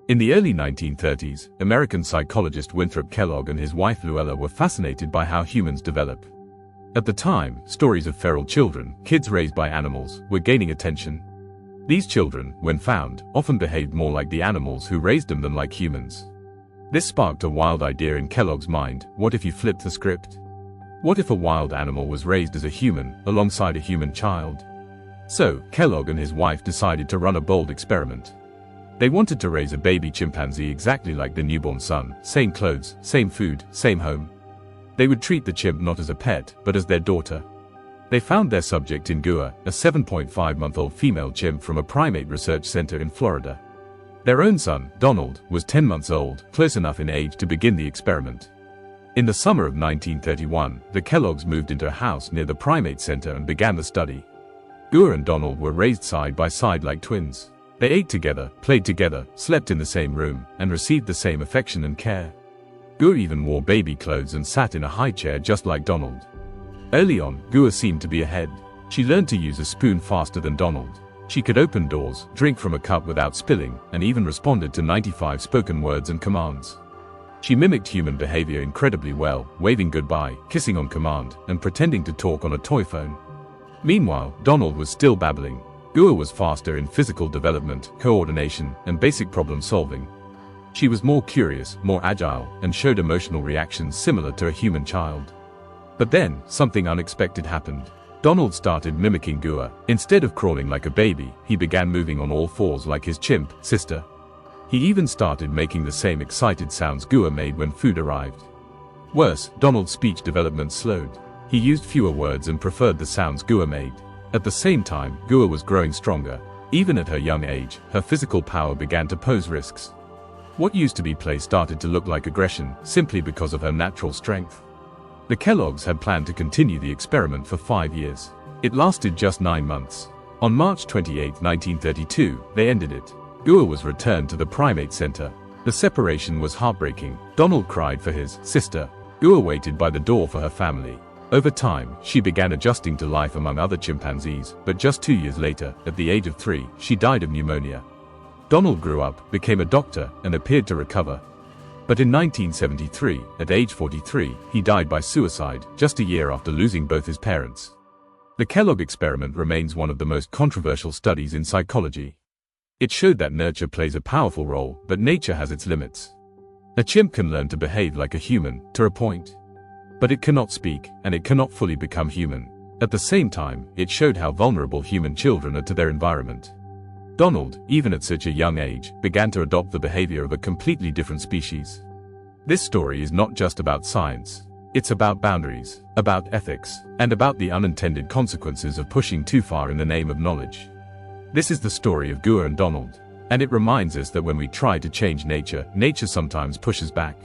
In the early 1930s, American psychologist Winthrop Kellogg and his wife Luella were fascinated by how humans develop. At the time, stories of feral children, kids raised by animals, were gaining attention. These children, when found, often behaved more like the animals who raised them than like humans. This sparked a wild idea in Kellogg's mind: what if you flipped the script? What if a wild animal was raised as a human, alongside a human child? So, Kellogg and his wife decided to run a bold experiment. They wanted to raise a baby chimpanzee exactly like the newborn son: same clothes, same food, same home. They would treat the chimp not as a pet, but as their daughter. They found their subject in Gua, a 7.5-month-old female chimp from a primate research center in Florida. Their own son, Donald, was 10 months old, close enough in age to begin the experiment. In the summer of 1931, the Kelloggs moved into a house near the primate center and began the study. Gua and Donald were raised side by side like twins. They ate together, played together, slept in the same room, and received the same affection and care. Gua even wore baby clothes and sat in a high chair just like Donald. Early on, Gua seemed to be ahead. She learned to use a spoon faster than Donald. She could open doors, drink from a cup without spilling, and even responded to 95 spoken words and commands. She mimicked human behavior incredibly well, waving goodbye, kissing on command, and pretending to talk on a toy phone. Meanwhile, Donald was still babbling. Gua was faster in physical development, coordination, and basic problem solving. She was more curious, more agile, and showed emotional reactions similar to a human child. But then, something unexpected happened. Donald started mimicking Gua. Instead of crawling like a baby, he began moving on all fours like his chimp sister. He even started making the same excited sounds Gua made when food arrived. Worse, Donald's speech development slowed. He used fewer words and preferred the sounds Gua made. At the same time, Gua was growing stronger. Even at her young age, her physical power began to pose risks. What used to be play started to look like aggression, simply because of her natural strength. The Kelloggs had planned to continue the experiment for 5 years. It lasted just 9 months. On March 28, 1932, they ended it. Gua was returned to the primate center. The separation was heartbreaking. Donald cried for his sister. Gua waited by the door for her family. Over time, she began adjusting to life among other chimpanzees, but just 2 years later, at the age of 3, she died of pneumonia. Donald grew up, became a doctor, and appeared to recover. But in 1973, at age 43, he died by suicide, just a year after losing both his parents. The Kellogg experiment remains one of the most controversial studies in psychology. It showed that nurture plays a powerful role, but nature has its limits. A chimp can learn to behave like a human, to a point. But it cannot speak, and it cannot fully become human. At the same time, it showed how vulnerable human children are to their environment. Donald, even at such a young age, began to adopt the behavior of a completely different species. This story is not just about science. It's about boundaries, about ethics, and about the unintended consequences of pushing too far in the name of knowledge. This is the story of Gua and Donald, and it reminds us that when we try to change nature, nature sometimes pushes back.